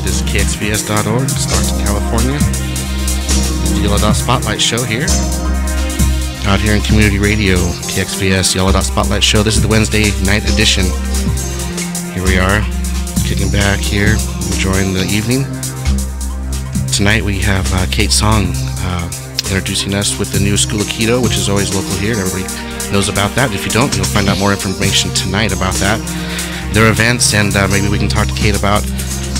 It is KXVS.org, Stockton, California. The Yellow Dot Spotlight Show here. Out here in Community Radio, KXVS Yellow Dot Spotlight Show. This is the Wednesday night edition. Here we are, kicking back here, enjoying the evening. Tonight we have Kate Song introducing us with the new School of Keto, which is always local here. Everybody knows about that. If you don't, you'll find out more information tonight about that. Their events, and maybe we can talk to Kate about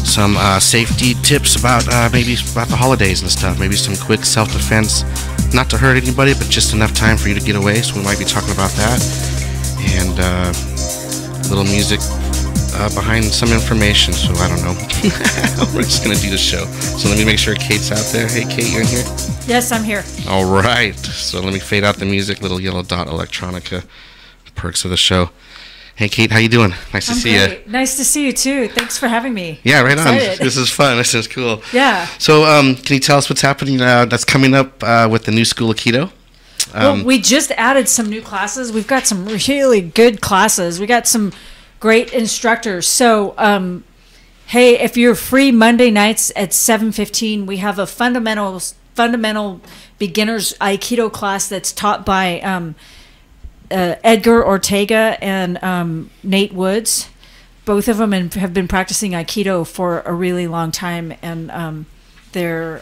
some safety tips about maybe about the holidays and stuff. Maybe some quick self-defense, not to hurt anybody, but just enough time for you to get away. So we might be talking about that, and a little music behind some information. So I don't know. We're just gonna do the show. So let me make sure Kate's out there. Hey Kate, you're in here? Yes, I'm here. All right. So let me fade out the music. Little Yellow Dot Electronica perks of the show. Hey Kate, how you doing? Nice to see you. Nice to see you too. Thanks for having me. Yeah, right on. This is fun. This is cool. Yeah. So, can you tell us what's happening that's coming up with the new School of Keto? Well, we just added some new classes. We've got some really good classes. We got some great instructors. So, hey, if you're free Monday nights at 7:15, we have a fundamental beginners Aikido class that's taught by Edgar Ortega and Nate Woods. Both of them have been practicing Aikido for a really long time, and they're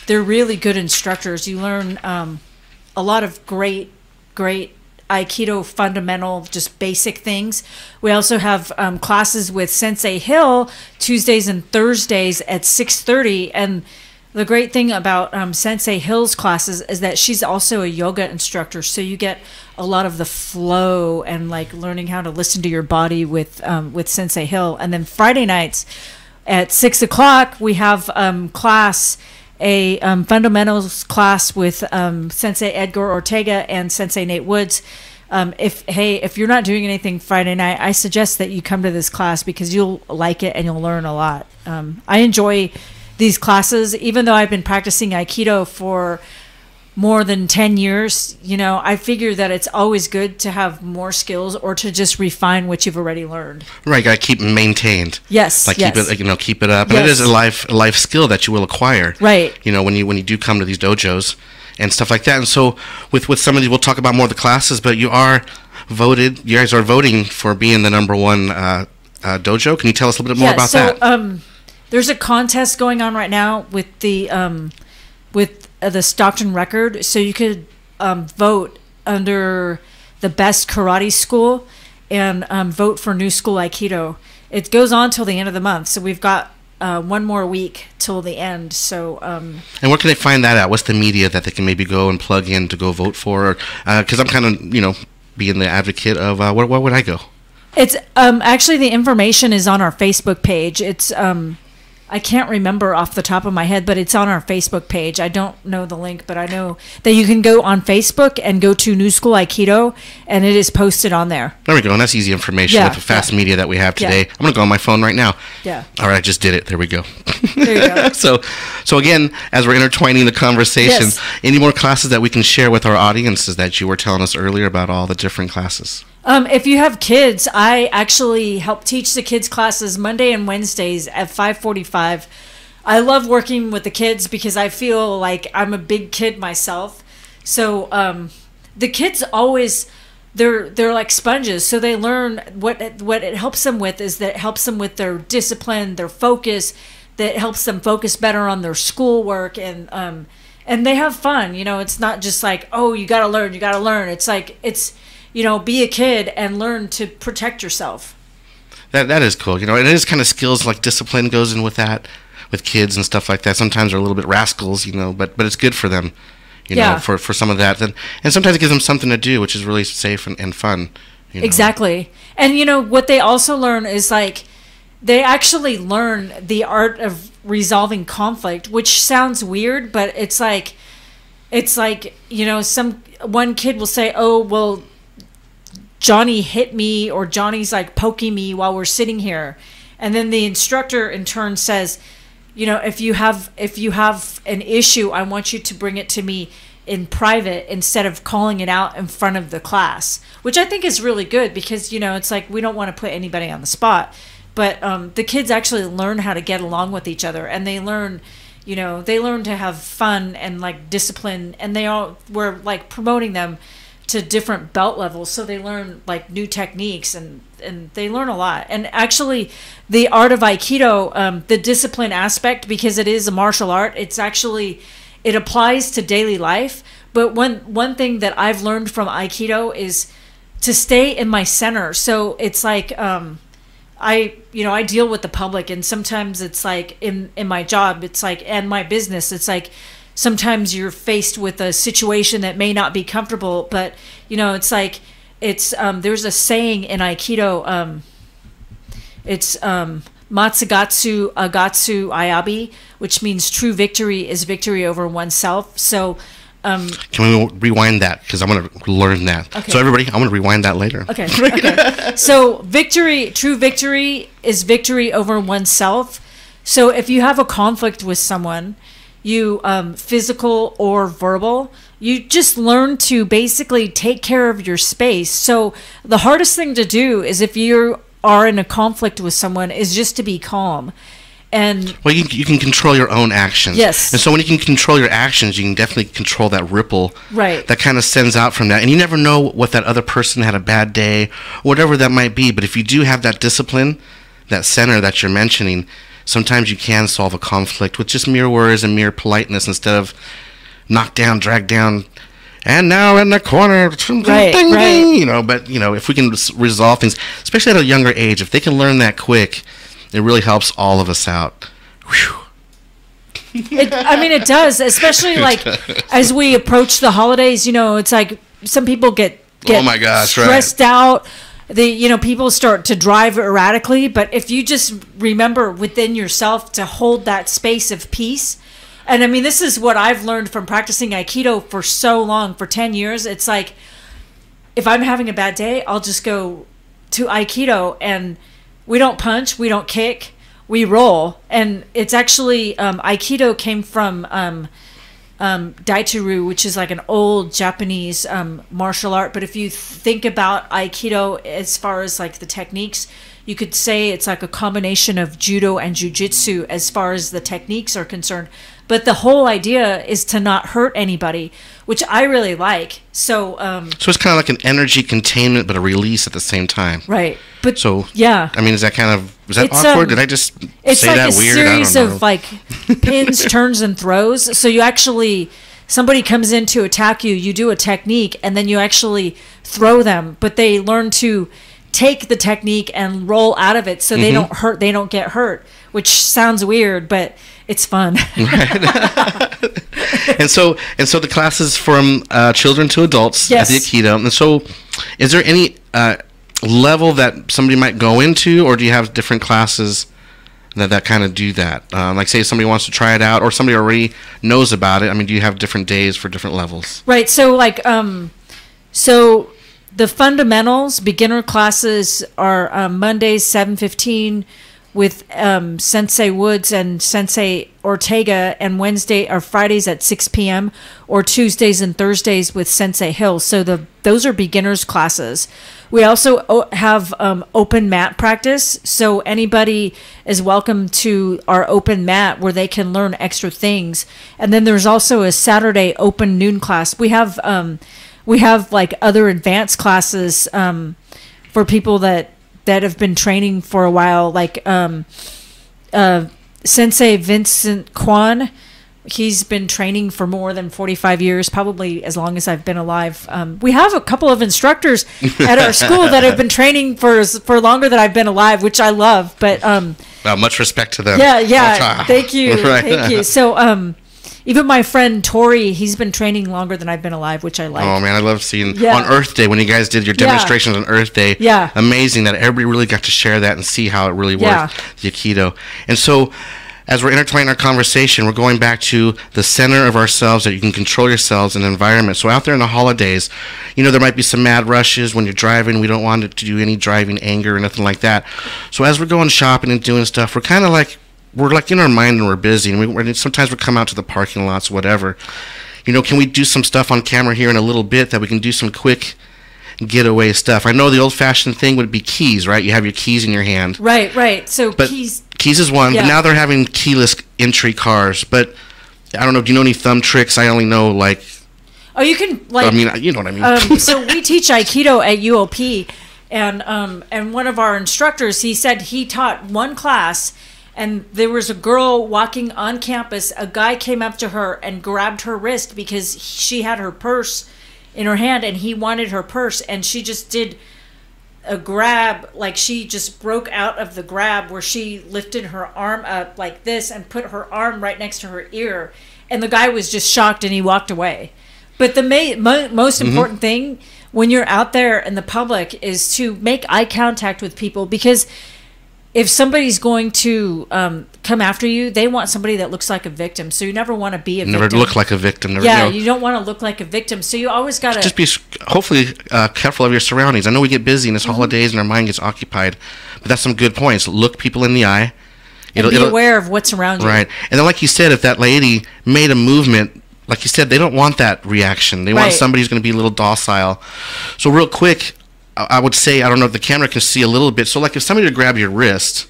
really good instructors. You learn a lot of great Aikido fundamental, just basic things. We also have classes with Sensei Hill Tuesdays and Thursdays at 6:30, and the great thing about Sensei Hill's classes is that she's also a yoga instructor, so you get a lot of the flow and like learning how to listen to your body with Sensei Hill. And then Friday nights at 6 o'clock we have a fundamentals class with Sensei Edgar Ortega and Sensei Nate Woods. If you're not doing anything Friday night, I suggest that you come to this class because you'll like it and you'll learn a lot. I enjoy these classes, even though I've been practicing Aikido for more than 10 years. You know, I figure that it's always good to have more skills or to just refine what you've already learned. Right, gotta keep it maintained. Yes, like yes. Keep it up. And it is a life skill that you will acquire. Right. You know, when you do come to these dojos and stuff like that. And so with some of these, we'll talk about more of the classes, but you guys are voting for being the number one dojo. Can you tell us a little bit more about that? There's a contest going on right now with the Stockton record, so you could vote under the best karate school and vote for New School Aikido. It goes on till the end of the month, so we've got one more week till the end. So and where can they find that at? What's the media that they can maybe go and plug in to go vote for? Because I'm kind of being the advocate of where would I go? It's actually the information is on our Facebook page. It's I can't remember off the top of my head, but it's on our Facebook page. I don't know the link, but I know that you can go on Facebook and go to New School Aikido, and it is posted on there. There we go, and that's easy information with the fast media that we have today. I'm going to go on my phone right now. Yeah. All right, I just did it. There we go. There you go. So again, as we're intertwining the conversation, any more classes that we can share with our audiences that you were telling us earlier about all the different classes? If you have kids, I actually help teach the kids classes Monday and Wednesdays at 5:45. I love working with the kids because I feel like I'm a big kid myself. So the kids always, they're like sponges. So they learn what it helps them with is that it helps them with their discipline, their focus, that helps them focus better on their schoolwork, and they have fun. You know, it's not just like, oh, you got to learn. It's like, be a kid and learn to protect yourself. That is cool. And it is kind of skills like discipline goes in with that, with kids and stuff like that. Sometimes they're a little bit rascals, but it's good for them, for some of that. And sometimes it gives them something to do, which is really safe and fun. Exactly. And what they also learn is like, they actually learn the art of resolving conflict, which sounds weird, but it's like, one kid will say, oh, well, Johnny hit me, or Johnny's like poking me while we're sitting here. And then the instructor in turn says, if you have an issue, I want you to bring it to me in private instead of calling it out in front of the class, which I think is really good because, it's like we don't want to put anybody on the spot. but the kids actually learn how to get along with each other, and they learn, they learn to have fun and like discipline, and we're like promoting them to different belt levels, so they learn like new techniques, and they learn a lot. And actually the art of Aikido, the discipline aspect, because it is a martial art, it applies to daily life. But one thing that I've learned from Aikido is to stay in my center. So it's like I deal with the public, and sometimes it's like in my job, it's like, and my business, it's like sometimes you're faced with a situation that may not be comfortable, but it's like there's a saying in Aikido, it's Matsugatsu Agatsu Ayabi, which means true victory is victory over oneself. So can we rewind that, because I'm going to learn that. Okay. So everybody, I'm going to rewind that later. Okay. So true victory is victory over oneself. So if you have a conflict with someone, you physical or verbal, you just learn to basically take care of your space. So the hardest thing to do is, if you are in a conflict with someone, is just to be calm. And you can control your own actions. Yes. And so when you can control your actions, you can definitely control that ripple. Right. That kind of sends out from that. And you never know what that other person had a bad day, whatever that might be. But if you do have that discipline, that center that you're mentioning, sometimes you can solve a conflict with just mere words and mere politeness, instead of knock down, drag down, and now in the corner, right. But if we can resolve things, especially at a younger age, if they can learn that quick, it really helps all of us out. Whew. It does, especially like as we approach the holidays. It's like some people get oh my gosh, stressed out. People start to drive erratically, but if you just remember within yourself to hold that space of peace. And this is what I've learned from practicing Aikido for so long, for 10 years. It's like, if I'm having a bad day, I'll just go to Aikido, and we don't punch, we don't kick, we roll. And it's actually, Aikido came from Daituru, which is like an old Japanese martial art. But if you think about Aikido as far as like the techniques, you could say it's like a combination of judo and jujitsu as far as the techniques are concerned. But the whole idea is to not hurt anybody, which I really like. So so it's kind of like an energy containment, but a release at the same time. Right. But so yeah, is that awkward? Did I just say that weird? It's like a series of like pins, turns, and throws. So you actually, somebody comes in to attack you, you do a technique, and then you actually throw them. But they learn to take the technique and roll out of it, so they don't hurt. They don't get hurt, which sounds weird, but it's fun. Right. and so the classes from children to adults at the Aikido. And so, is there any level that somebody might go into, or do you have different classes that kind of do that? Like, say somebody wants to try it out, or somebody already knows about it. Do you have different days for different levels? Right. So like, so the fundamentals beginner classes are Mondays 7:15 with Sensei Woods and Sensei Ortega, and Fridays at 6 p.m. or Tuesdays and Thursdays with Sensei Hill. So those are beginners classes. We also have open mat practice, so anybody is welcome to our open mat where they can learn extra things. And then there's also a Saturday open noon class. We have like other advanced classes for people that have been training for a while, like Sensei Vincent Kwan. He's been training for more than 45 years, probably as long as I've been alive. We have a couple of instructors at our school that have been training for longer than I've been alive, which I love. But much respect to them. Yeah. Thank you. Right. Thank you. So even my friend Tori, he's been training longer than I've been alive, which I like. Oh man, I love seeing on Earth Day when you guys did your demonstrations on Earth Day. Yeah. Amazing that everybody really got to share that and see how it really works, the Aikido. And so, as we're intertwining our conversation, we're going back to the center of ourselves, that you can control yourselves in an environment. So out there in the holidays, there might be some mad rushes when you're driving. We don't want it to do any driving anger or nothing like that. So as we're going shopping and doing stuff, we're kind of like, in our mind and we're busy. And sometimes we come out to the parking lots, whatever. Can we do some stuff on camera here in a little bit that we can do some quick getaway stuff. I know the old-fashioned thing would be keys, right? You have your keys in your hand. Right. So but keys is one, but now they're having keyless entry cars. But I don't know. Do you know any thumb tricks? I only know like. Oh, you can like. I mean, you know what I mean. So we teach Aikido at UOP, and one of our instructors, he said he taught one class, and there was a girl walking on campus. A guy came up to her and grabbed her wrist because she had her purse in her hand, and he wanted her purse, and she just did a grab, like she just broke out of the grab where she lifted her arm up like this and put her arm right next to her ear, and the guy was just shocked and he walked away. But the most important thing when you're out there in the public is to make eye contact with people, because if somebody's going to come after you, they want somebody that looks like a victim. So you never want to be a victim. Never look like a victim. You don't want to look like a victim. So you always got to... Just be, hopefully, careful of your surroundings. I know we get busy and it's holidays and our mind gets occupied, but that's some good points. Look people in the eye. And be aware of what's around you. Right. And then like you said, if that lady made a movement, like you said, they don't want that reaction. They want somebody who's going to be a little docile. So real quick, I would say, I don't know if the camera can see a little bit. So like if somebody would grab your wrist.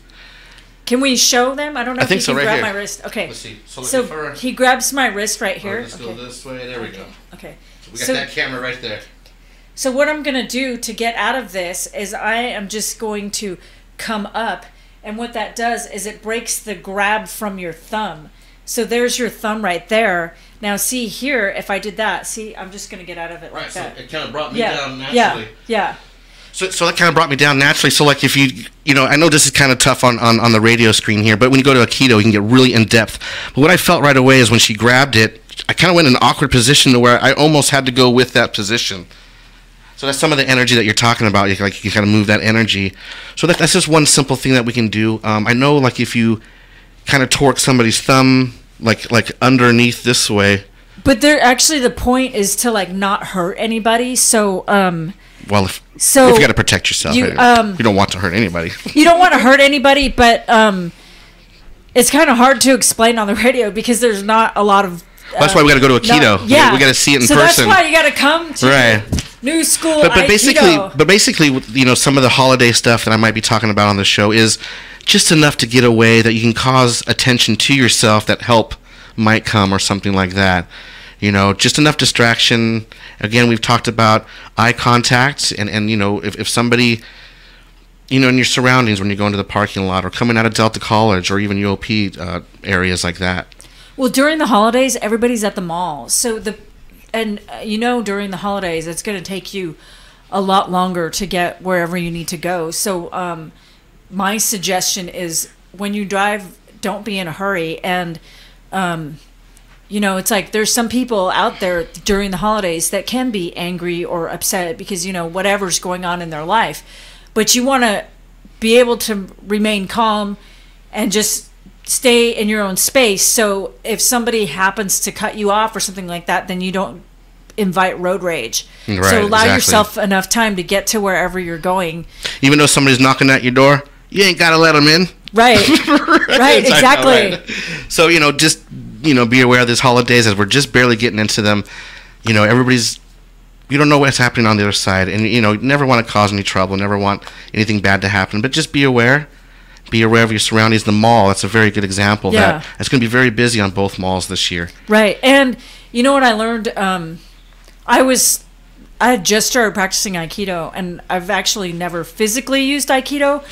Can we show them? I don't know if think you so, can right grab here. my wrist. Okay. Let's see. So he grabs my wrist right here. Let's go this way. There we go. Okay. So we got that camera right there. So what I'm going to do to get out of this is I am just going to come up. And what that does is it breaks the grab from your thumb. So there's your thumb right there. Now see here, if I did that, see, I'm just going to get out of it like that. So it kind of brought me down naturally. Yeah. So that kind of brought me down naturally. So like if I know this is kind of tough on the radio screen here, but when you go to Aikido, you can get really in depth. But what I felt right away is when she grabbed it, I kind of went in an awkward position to where I almost had to go with that position. So that's some of the energy that you're talking about. You kind of move that energy. So that's just one simple thing that we can do. I know like if you kind of torque somebody's thumb like underneath this way. But there actually the point is to like not hurt anybody. So well, if you got to protect yourself, you don't want to hurt anybody. You don't want to hurt anybody, but it's kind of hard to explain on the radio because there's not a lot of. That's why we got to go to Aikido. We got to see it in person. So that's why you got to come to New School Aikido. But basically, some of the holiday stuff that I might be talking about on the show is just enough to get away that you can cause attention to yourself that help might come or something like that. Just enough distraction. Again, we've talked about eye contact and if somebody, in your surroundings when you go into the parking lot or coming out of Delta College or even UOP areas like that. Well, during the holidays, everybody's at the mall. So during the holidays, it's going to take you a lot longer to get wherever you need to go. So my suggestion is when you drive, don't be in a hurry. And, it's like there's some people out there during the holidays that can be angry or upset because, whatever's going on in their life. But you want to be able to remain calm and just stay in your own space. So if somebody happens to cut you off or something like that, then you don't invite road rage. Right, so allow yourself enough time to get to wherever you're going. Even though somebody's knocking at your door, you ain't got to let them in. Right. Right, exactly. Right. So, just, be aware of these holidays as we're just barely getting into them. You don't know what's happening on the other side. And, you never want to cause any trouble, never want anything bad to happen. But just be aware. Be aware of your surroundings. The mall, that's a very good example. That it's going to be very busy on both malls this year. Right. And you know what I learned? I had just started practicing Aikido, and I've actually never physically used Aikido,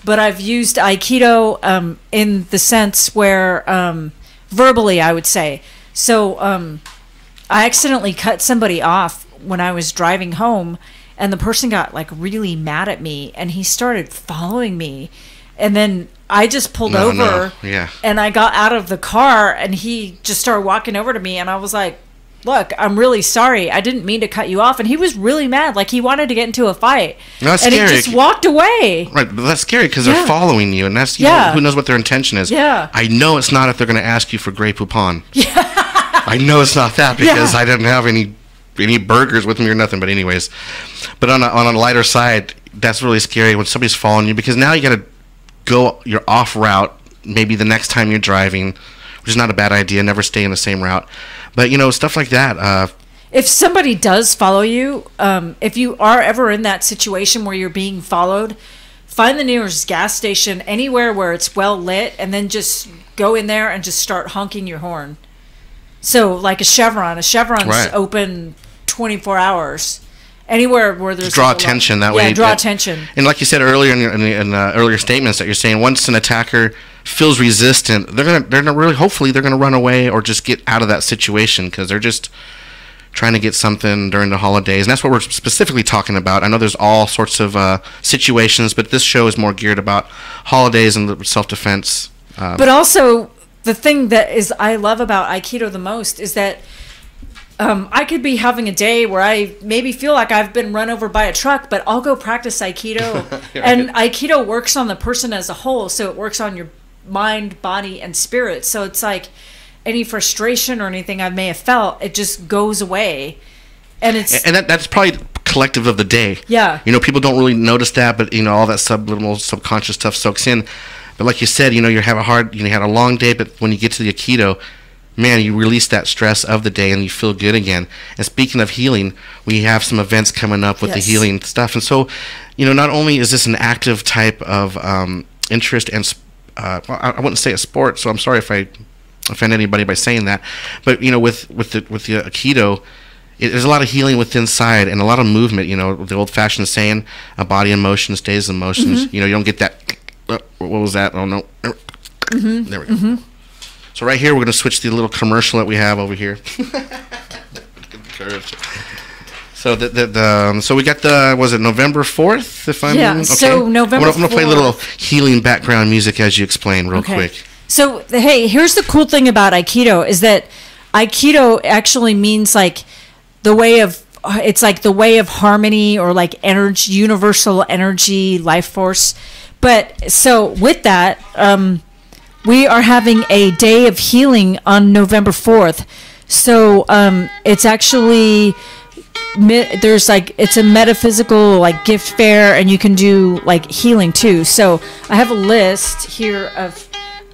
but I've used Aikido in the sense where verbally, I would say. So I accidentally cut somebody off when I was driving home, and the person got like really mad at me, and he started following me. And then I just pulled over, and I got out of the car, and he just started walking over to me, and I was like, look, I'm really sorry. I didn't mean to cut you off. And he was really mad. Like, he wanted to get into a fight. That's and scary. He just walked away. Right, but that's scary because they're following you, and that's who knows what their intention is. Yeah. I know it's not if they're going to ask you for Grey Poupon. Yeah. I know it's not that because I didn't have any burgers with me or nothing. But anyways, but on a lighter side, that's really scary when somebody's following you because now you got to go your off route maybe the next time you're driving, which is not a bad idea. Never stay in the same route. But, stuff like that. if somebody does follow you, if you are ever in that situation where you're being followed, find the nearest gas station anywhere where it's well lit, and then just go in there and just start honking your horn. So like a Chevron's right. open 24 hours. Anywhere where there's draw attention that way. Yeah, draw attention. And like you said earlier in earlier statements, that you're saying once an attacker feels resistant, they're gonna really, hopefully they're gonna run away or just get out of that situation, because they're just trying to get something during the holidays. And that's what we're specifically talking about. I know there's all sorts of situations, but this show is more geared about holidays and the self-defense. But also, the thing that is I love about Aikido the most is that I could be having a day where I maybe feel like I've been run over by a truck, but I'll go practice Aikido. Right. And Aikido works on the person as a whole, so it works on your mind, body, and spirit. So it's like any frustration or anything I may have felt, it just goes away. And that's probably collective of the day. Yeah. People don't really notice that, but all that subliminal, subconscious stuff soaks in. But like you said, you had a long day, but when you get to the Aikido, man, you release that stress of the day and you feel good again. And speaking of healing, we have some events coming up with the healing stuff. And so, not only is this an active type of interest and, I wouldn't say a sport, so I'm sorry if I offend anybody by saying that, but, with the Aikido, there's a lot of healing within inside and a lot of movement. The old-fashioned saying, a body in motion stays in motion. Mm-hmm. You don't get that, what was that? Oh, no. Mm-hmm. There we go. Mm-hmm. So right here, we're going to switch the little commercial that we have over here. So so we got was it November 4th? If I'm okay. So November 4th. I'm going to play a little healing background music as you explain real quick. So hey, here's the cool thing about Aikido is that Aikido actually means like the way of harmony, or like energy, universal energy, life force. But so with that, we are having a day of healing on November 4th. So it's actually it's a metaphysical like gift fair, and you can do like healing too. So I have a list here of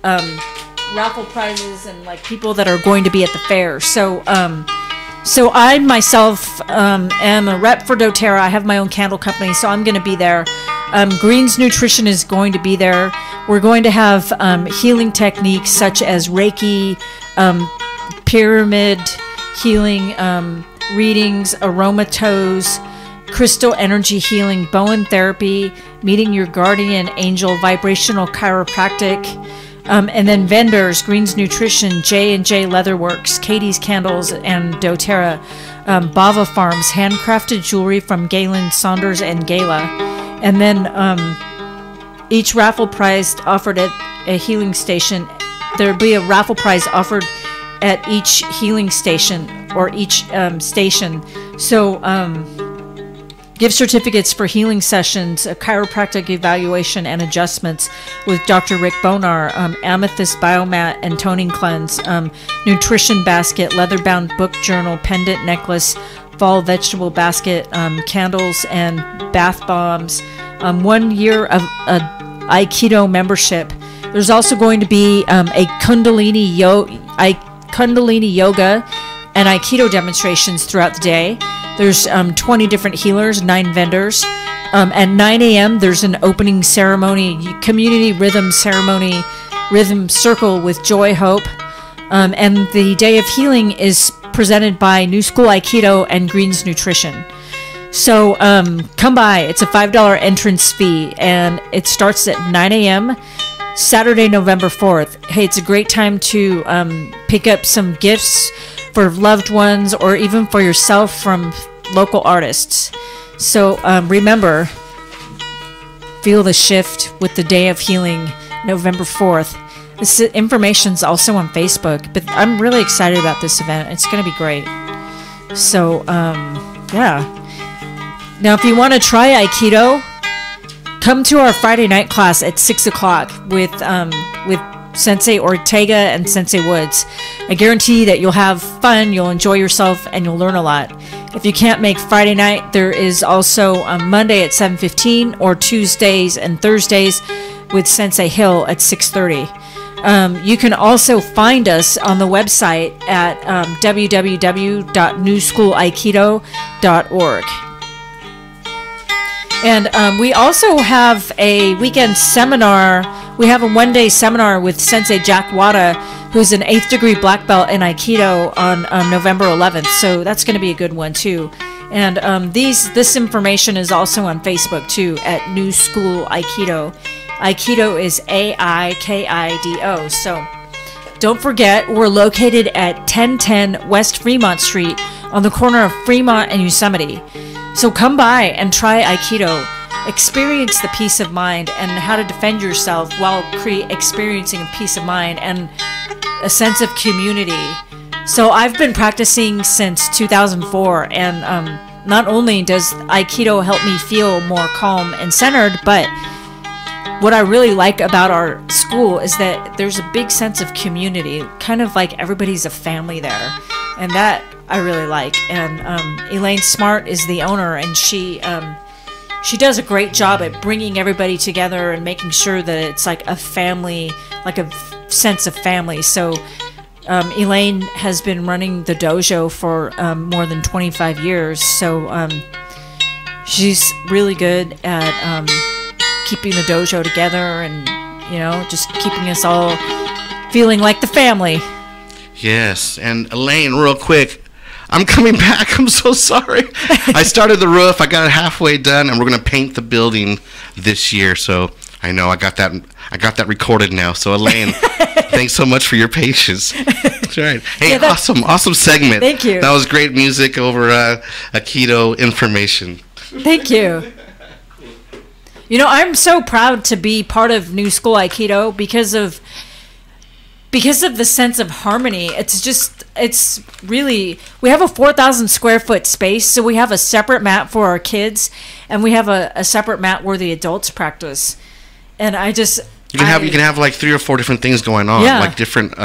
raffle prizes and like people that are going to be at the fair. So I myself am a rep for doTERRA. I have my own candle company, so I'm going to be there. Greens Nutrition is going to be there. We're going to have healing techniques such as Reiki, pyramid healing, readings, aromatose, crystal energy healing, Bowen therapy, meeting your guardian angel, vibrational chiropractic, and then vendors, Greens Nutrition, J&J Leatherworks, Katie's Candles, and doTERRA, Bava Farms, handcrafted jewelry from Galen Saunders and Gala. And then each raffle prize offered at a healing station, there'll be a raffle prize offered at each healing station or each station. So gift certificates for healing sessions, a chiropractic evaluation and adjustments with Dr. Rick Bonar, amethyst biomat and toning cleanse, nutrition basket, leather-bound book journal, pendant necklace, fall vegetable basket, candles and bath bombs, 1 year of Aikido membership. There's also going to be a Kundalini yoga and Aikido demonstrations throughout the day. There's 20 different healers, 9 vendors. At 9 a.m., there's an opening ceremony, community rhythm ceremony, rhythm circle with Joy Hope. And the Day of Healing is presented by New School Aikido and Greens Nutrition. So come by. It's a $5 entrance fee, and it starts at 9 a.m., Saturday, November 4th. Hey, it's a great time to pick up some gifts for loved ones or even for yourself from local artists. So remember, feel the shift with the Day of Healing, November 4th. This information's also on Facebook, but I'm really excited about this event. It's going to be great. So, yeah. Now, if you want to try Aikido, come to our Friday night class at 6 o'clock with Sensei Ortega and Sensei Woods. I guarantee that you'll have fun, you'll enjoy yourself, and you'll learn a lot. If you can't make Friday night, there is also Monday at 7:15 or Tuesdays and Thursdays with Sensei Hill at 6:30. You can also find us on the website at www.newschoolaikido.org. And we also have a weekend seminar. We have a one-day seminar with Sensei Jack Wada, who's an 8th degree black belt in Aikido on November 11th. So that's going to be a good one too. And this information is also on Facebook too at New School Aikido. Aikido is AIKIDO. So don't forget, we're located at 1010 West Fremont Street on the corner of Fremont and Yosemite. So come by and try Aikido. Experience the peace of mind and how to defend yourself while experiencing a peace of mind and a sense of community. So I've been practicing since 2004, and not only does Aikido help me feel more calm and centered, but what I really like about our school is that there's a big sense of community, kind of like everybody's a family there, and that I really like. And Elaine Smart is the owner, and she does a great job at bringing everybody together and making sure that it's like a family, like a sense of family. So Elaine has been running the dojo for more than 25 years, so she's really good at keeping the dojo together and, you know, just keeping us all feeling like the family. Yes, and Elaine, real quick, I'm coming back. I'm so sorry. I started the roof. I got it halfway done, and we're going to paint the building this year. So I know I got that recorded now. So Elaine, thanks so much for your patience. That's right. Hey, yeah, awesome segment. Thank you. That was great music over Aikido information. Thank you. You know, I'm so proud to be part of New School Aikido because of the sense of harmony. It's really, we have a 4,000 square foot space, so we have a separate mat for our kids, and we have a separate mat where the adults practice. And you can have like 3 or 4 different things going on, yeah, like different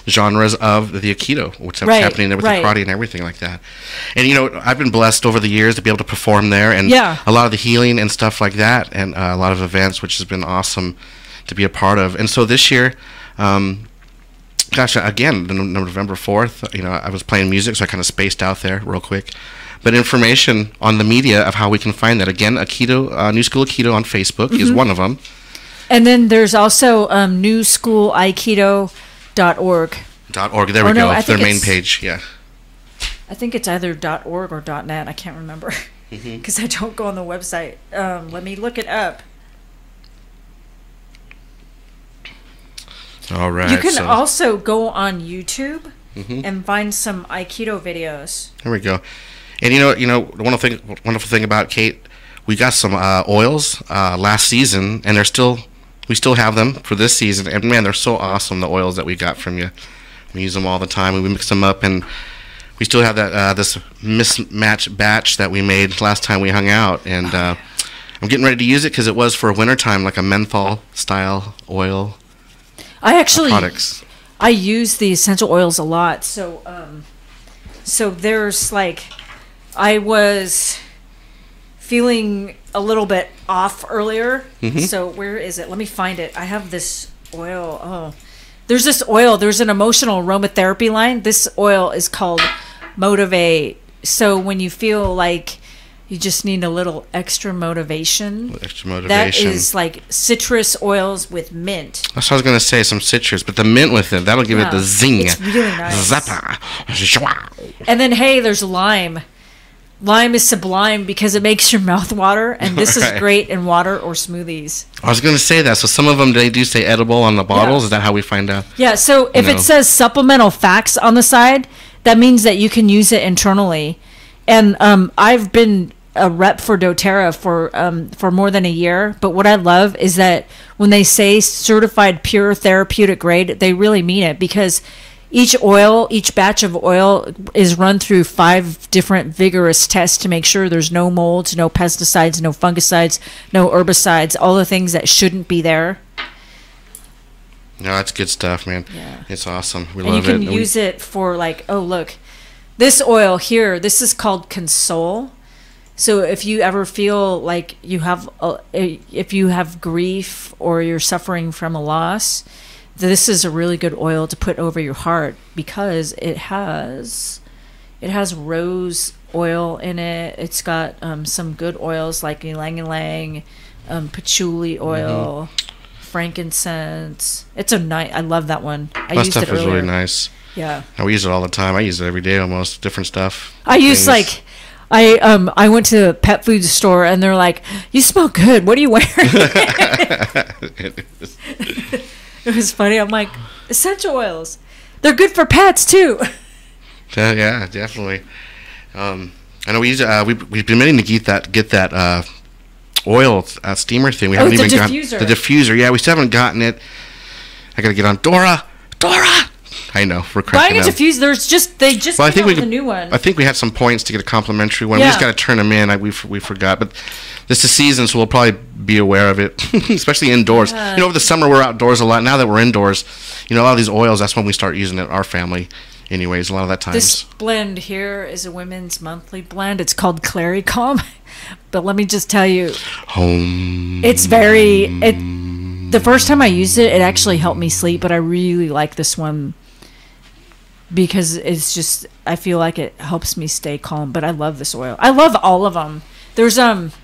genres of the Aikido, what's happening there with the karate and everything like that. And you know, I've been blessed over the years to be able to perform there, and a lot of the healing and stuff like that, and a lot of events, which has been awesome to be a part of. And so this year, again, November 4th, you know, I was playing music, so I kind of spaced out there real quick. But information on the media of how we can find that, again, Aikido, New School Aikido on Facebook is one of them. And then there's also newschoolaikido.org. .org, there we go, it's their main page, yeah. I think it's either .org or .net, I can't remember, because I don't go on the website. Let me look it up. All right. You can also go on YouTube and find some Aikido videos. There we go. And you know, the wonderful thing about Kate, we got some oils last season, and we still have them for this season. And man, they're so awesome, the oils that we got from you. We use them all the time. We mix them up, and we still have that this mismatched batch that we made last time we hung out. And I'm getting ready to use it because it was for wintertime, like a menthol style oil. Products. I use the essential oils a lot. So there's like, I was feeling a little bit off earlier. So where is it? Let me find it. I have this oil. Oh, there's this oil. There's an emotional aromatherapy line. This oil is called Motivate. So when you feel like you just need a little extra motivation. That is like citrus oils with mint. That's what I was going to say, some citrus, but the mint with it, that'll give it the zing. It's really nice. Zappa. And then, hey, there's lime. Lime is sublime because it makes your mouth water, and this is great in water or smoothies. I was going to say that. So some of them, they do say edible on the bottles. Is that how we find out? Yeah, so if it says supplemental facts on the side, that means that you can use it internally. And I've been a rep for doTERRA for more than a year, but what I love is that when they say certified pure therapeutic grade, they really mean it, because each batch of oil is run through 5 different vigorous tests to make sure there's no molds, no pesticides, no fungicides, no herbicides, all the things that shouldn't be there. No, that's good stuff, man. Yeah. It's awesome. We love it. And you can use it for, like, oh, look, this oil here, this is called Console. So if you ever feel like if you have grief or you're suffering from a loss, this is a really good oil to put over your heart because it has rose oil in it. It's got some good oils like ylang ylang, patchouli oil, frankincense. It's a nice. I love that one. I That used stuff it earlier. is really nice. Yeah. We use it all the time. I use it every day almost. Different stuff. I use like. I went to a pet food store and they're like, "You smell good. What are you wearing?" It was funny. I'm like, essential oils. They're good for pets too. Yeah, definitely. I know we use we've been meaning to get that oil steamer thing. We haven't even gotten the diffuser. Yeah, we still haven't gotten it. I gotta get on Dora. I know we're cracking buying a diffuser. They just came out with a new one. I think we had some points to get a complimentary one. Yeah. We just got to turn them in. We forgot, but this is season, so we'll probably be aware of it, especially indoors. Over the summer we're outdoors a lot. Now that we're indoors, a lot of these oils. That's when we start using it. Our family, anyways. A lot of that time. This blend here is a women's monthly blend. It's called Clary Calm, but let me just tell you, it's very. The first time I used it, it actually helped me sleep, but I really like this one. Because it's just, I feel like it helps me stay calm. But I love this oil. I love all of them. There's last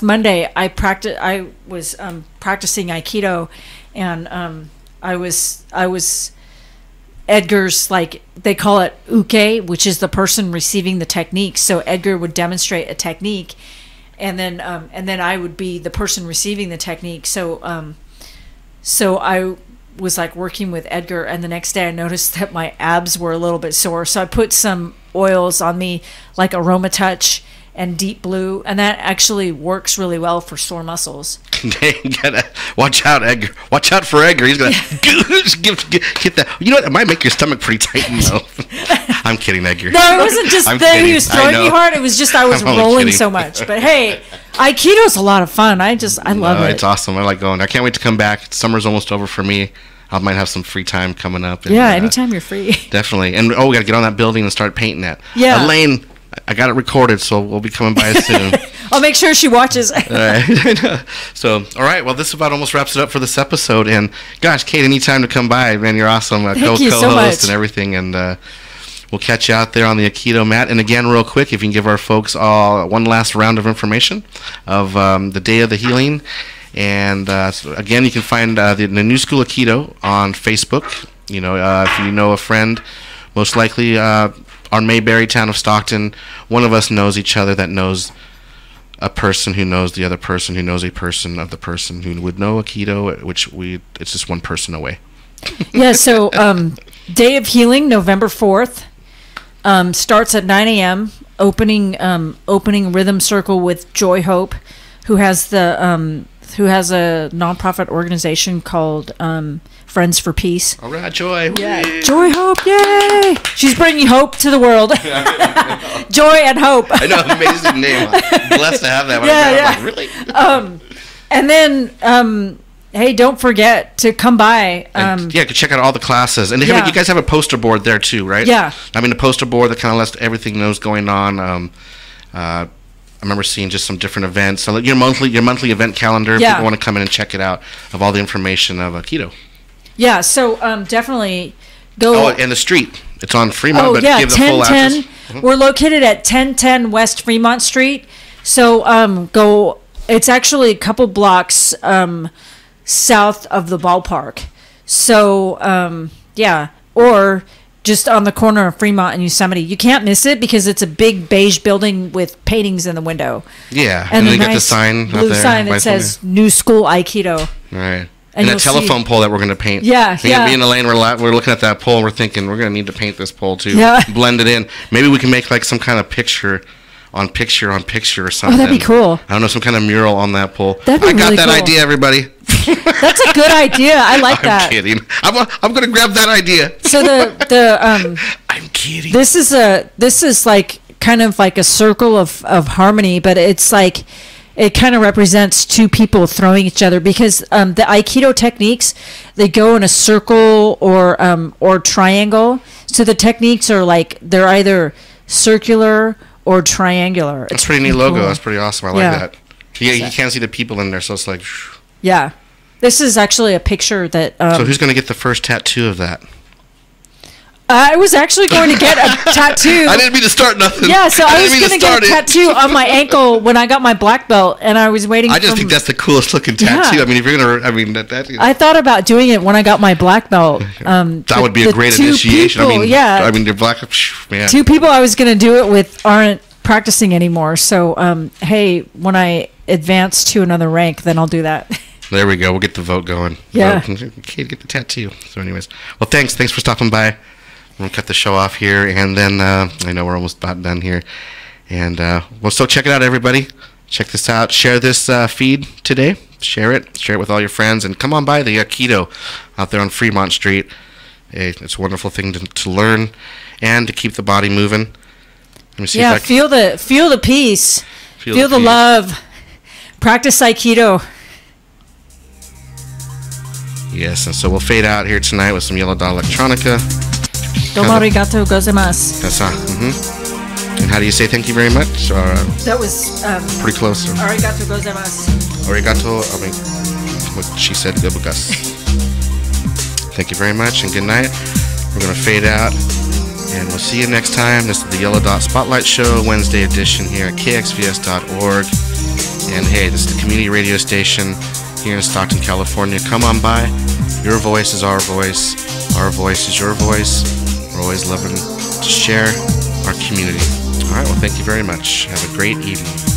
Monday, I was practicing Aikido, and I was Edgar's, like, they call it uke, which is the person receiving the technique. So Edgar would demonstrate a technique, and then I would be the person receiving the technique. So I was like working with Edgar, and the next day I noticed that my abs were a little bit sore. So I put some oils on me, like Aroma Touch and Deep Blue, and that actually works really well for sore muscles. Watch out, Edgar. Watch out for Edgar. He's gonna get that. You know what? It might make your stomach pretty tight, though. I'm kidding, Edgar. No, it wasn't just that he was throwing me hard. It was just I was rolling so much. But hey, Aikido's a lot of fun. I love it. It's awesome. I like going. I can't wait to come back. Summer's almost over for me. I might have some free time coming up. And, anytime you're free. Definitely. And we got to get on that building and start painting that. Yeah. Elaine, I got it recorded, so we'll be coming by soon. I'll make sure she watches. All right. So, all right. Well, this about almost wraps it up for this episode. And gosh, Kate, anytime to come by, man, you're awesome. Thank you so much. And everything. And we'll catch you out there on the Aikido mat. And again, real quick, if you can give our folks all one last round of information of the day of the healing. And again, you can find the New School Aikido on Facebook. If you know a friend, most likely our Mayberry town of Stockton, one of us knows each other that knows a person who knows the other person who knows a person of the person who would know Aikido, it's just one person away. Yeah, so Day of Healing, November 4th, starts at 9 a.m., opening Rhythm Circle with Joy Hope, who has a nonprofit organization called Friends for Peace. All right, Joy. Yeah. Joy Hope, yay! She's bringing hope to the world. Joy and Hope. I know, amazing name. I'm blessed to have that one. Yeah. Like, really? And then, hey, don't forget to come by. Check out all the classes. And you guys have a poster board there too, right? Yeah. I mean, a poster board that kind of lets everything knows going on. I remember seeing just some different events. So your monthly event calendar. If people want to come in and check it out of all the information of Aikido. Yeah, so definitely go. Oh, and the street. It's on Fremont, give the full address. We're located at 1010 West Fremont Street. So go. It's actually a couple blocks south of the ballpark. So or just on the corner of Fremont and Yosemite. You can't miss it because it's a big beige building with paintings in the window. Yeah, and they got the sign blue sign that says New School Aikido. Right. And that telephone pole that we're going to paint. Yeah. Me and Elaine, we're looking at that pole and we're thinking we're going to need to paint this pole too. Yeah. Blend it in. Maybe we can make like some kind of picture on picture or something. Oh, that'd be cool. I don't know, some kind of mural on that pole. That'd be I got that cool. idea, everybody. That's a good idea. I like that. I'm kidding. I'm going to grab that idea. So I'm kidding. This is like kind of like a circle of harmony, but it's like it kind of represents two people throwing each other because the Aikido techniques, they go in a circle or triangle. So the techniques are like they're either circular or triangular. That's a pretty neat logo. That's pretty awesome. I like that. Yeah, you can't see the people in there, so it's like... Yeah. This is actually a picture that... so who's going to get the first tattoo of that? I was actually going to get a tattoo. I didn't mean to start nothing. Yeah, so I was going to get a tattoo on my ankle when I got my black belt, and I was waiting I just think that's the coolest looking tattoo. Yeah. I mean, if you're going to... I mean, I thought about doing it when I got my black belt. That would be a great initiation. People, I mean, your black... Man. 2 people I was going to do it with aren't practicing anymore. So, hey, when I advance to another rank, then I'll do that. There we go. We'll get the vote going. Yeah. Okay, get the tattoo. So anyways, well, thanks for stopping by. We'll cut the show off here, and then I know we're almost about done here. And well, so check it out, everybody. Check this out. Share this feed today. Share it with all your friends, and come on by the Keto out there on Fremont Street. It's a wonderful thing to learn and to keep the body moving. Let me see if I can feel the peace. Feel the peace. love. Practice Aikido. Yes, and so we'll fade out here tonight with some Yellow Dot Electronica. Domo arigatou gozaimasu. That's And how do you say thank you very much? Or, That was pretty close. arigatou gozaimasu. Arigato, I mean, what she said, gobukas. Thank you very much, and good night. We're going to fade out, and we'll see you next time. This is the Yellow Dot Spotlight Show, Wednesday edition here at KXVS.org. And hey, this is the community radio station here in Stockton, California. Come on by. Your voice is our voice. Our voice is your voice. We're always loving to share our community. All right, well, thank you very much. Have a great evening.